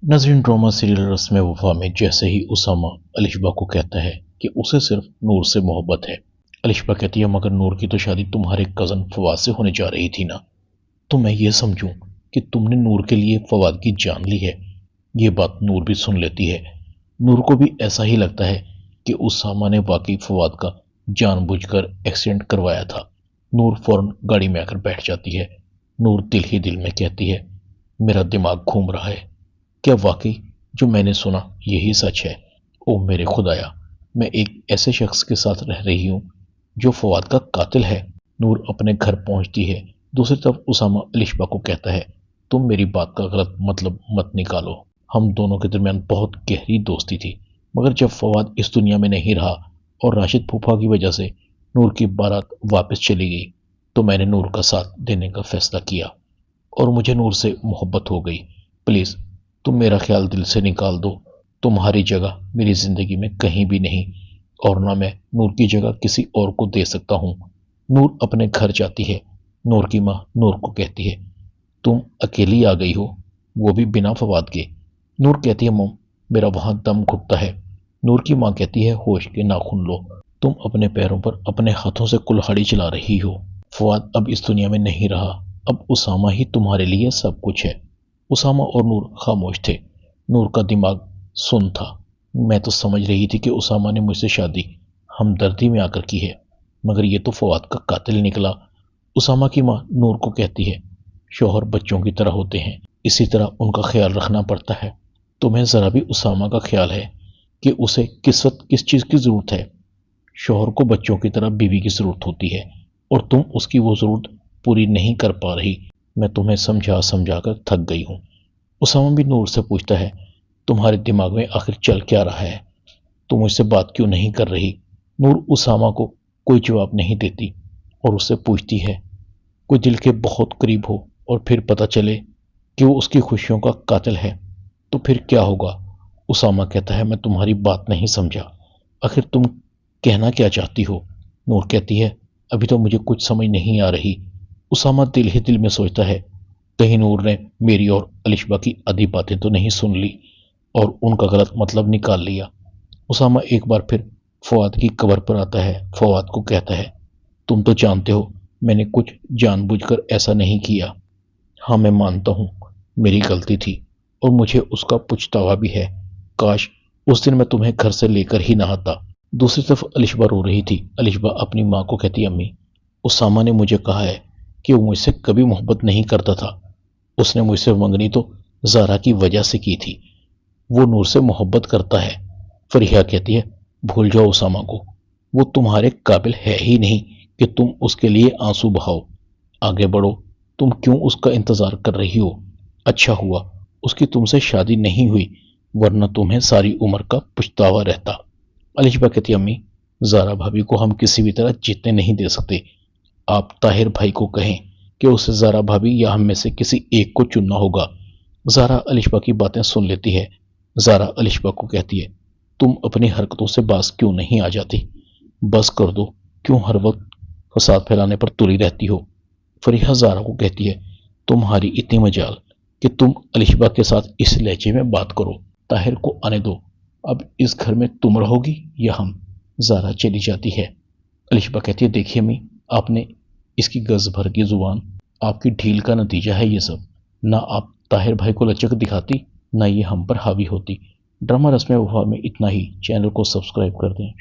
नाज़रीन, drama serial रस्म वफा में जैसे ही उसामा अलिशबा को कहता है कि उसे सिर्फ नूर से मोहब्बत है, अलिशबा कहती है मगर नूर की तो शादी तुम्हारे कज़न फवाद से होने जा रही थी ना, तो मैं ये समझूं कि तुमने नूर के लिए फवाद की जान ली है। ये बात नूर भी सुन लेती है। नूर को भी ऐसा ही लगता है कि उसामा ने वाकई फवाद का जानबूझकर एक्सीडेंट करवाया था। नूर फौरन गाड़ी में आकर बैठ जाती है। नूर दिल ही दिल में कहती है, मेरा दिमाग घूम रहा है, क्या वाकई जो मैंने सुना यही सच है? ओ मेरे खुदाया, मैं एक ऐसे शख्स के साथ रह रही हूँ जो फवाद का कातिल है। नूर अपने घर पहुंचती है। दूसरी तरफ उसामा अलिशबा को कहता है, तुम मेरी बात का गलत मतलब मत निकालो। हम दोनों के दरमियान बहुत गहरी दोस्ती थी, मगर जब फवाद इस दुनिया में नहीं रहा और राशिद फूफा की वजह से नूर की बारात वापस चली गई, तो मैंने नूर का साथ देने का फैसला किया और मुझे नूर से मोहब्बत हो गई। प्लीज़ तुम मेरा ख्याल दिल से निकाल दो। तुम्हारी जगह मेरी ज़िंदगी में कहीं भी नहीं, और ना मैं नूर की जगह किसी और को दे सकता हूँ। नूर अपने घर जाती है। नूर की माँ नूर को कहती है, तुम अकेली आ गई हो, वो भी बिना फवाद के। नूर कहती है, मोम मेरा वहाँ दम घुटता है। नूर की माँ कहती है, होश के नाखून लो, तुम अपने पैरों पर अपने हाथों से कुल्हाड़ी चला रही हो। फवाद अब इस दुनिया में नहीं रहा, अब उसामा ही तुम्हारे लिए सब कुछ है। उसामा और नूर खामोश थे। नूर का दिमाग सुन था। मैं तो समझ रही थी कि उसामा ने मुझसे शादी हमदर्दी में आकर की है, मगर ये तो फवाद का कातिल निकला। उसामा की माँ नूर को कहती है, शौहर बच्चों की तरह होते हैं, इसी तरह उनका ख्याल रखना पड़ता है। तुम्हें ज़रा भी उसामा का ख्याल है कि उसे किस वक्त किस चीज़ की ज़रूरत है? शौहर को बच्चों की तरह बीवी की ज़रूरत होती है, और तुम उसकी वो ज़रूरत पूरी नहीं कर पा रही। मैं तुम्हें समझा समझा कर थक गई हूँ। उसामा भी नूर से पूछता है, तुम्हारे दिमाग में आखिर चल क्या रहा है? तुम मुझसे बात क्यों नहीं कर रही? नूर उसामा को कोई जवाब नहीं देती और उससे पूछती है, कोई दिल के बहुत करीब हो और फिर पता चले कि वो उसकी खुशियों का कातिल है, तो फिर क्या होगा? उसामा कहता है, मैं तुम्हारी बात नहीं समझा, आखिर तुम कहना क्या चाहती हो? नूर कहती है, अभी तो मुझे कुछ समझ नहीं आ रही। उसामा दिल ही दिल में सोचता है, कहीं नूर ने मेरी और अलिशबा की आधी बातें तो नहीं सुन ली और उनका गलत मतलब निकाल लिया। उसामा एक बार फिर फवाद की कब्र पर आता है। फवाद को कहता है, तुम तो जानते हो मैंने कुछ जानबूझकर ऐसा नहीं किया। हाँ, मैं मानता हूँ मेरी गलती थी और मुझे उसका पछतावा भी है। काश उस दिन मैं तुम्हें घर से लेकर ही ना आता। दूसरी तरफ अलिशबा रो रही थी। अलिशबा अपनी माँ को कहती, अम्मी उसामा ने मुझे कहा है कि वो मुझसे कभी मोहब्बत नहीं करता था। उसने मुझसे मंगनी तो ज़ारा की वजह से की थी। वो नूर से मोहब्बत करता है। फरीहा कहती है, भूल जाओ उसामा को, वो तुम्हारे काबिल है ही नहीं कि तुम उसके लिए आंसू बहाओ। आगे बढ़ो, तुम क्यों उसका इंतज़ार कर रही हो? अच्छा हुआ उसकी तुमसे शादी नहीं हुई, वरना तुम्हें सारी उम्र का पछतावा रहता। अलिशबा कहती, अम्मी ज़ारा भाभी को हम किसी भी तरह जीतने नहीं दे सकते। आप ताहिर भाई को कहें कि उसे ज़ारा भाभी या हम में से किसी एक को चुनना होगा। ज़ारा अलिशबा की बातें सुन लेती है। ज़ारा अलिशबा को कहती है, तुम अपनी हरकतों से बाज क्यों नहीं आ जाती? बस कर दो, क्यों हर वक्त फसाद फैलाने पर तुली रहती हो? फरीहा ज़ारा को कहती है, तुम्हारी इतनी मजाल कि तुम अलिशबा के साथ इस लहजे में बात करो। ताहिर को आने दो, अब इस घर में तुम रहोगी या हम? ज़ारा चली जाती है। अलिशबा कहती है, देखिए अम्मी, आपने इसकी गज भर की जुबान, आपकी ढील का नतीजा है ये सब। ना आप ताहिर भाई को लचक दिखाती, ना ये हम पर हावी होती। ड्रामा रस्म वफा में इतना ही। चैनल को सब्सक्राइब कर दें।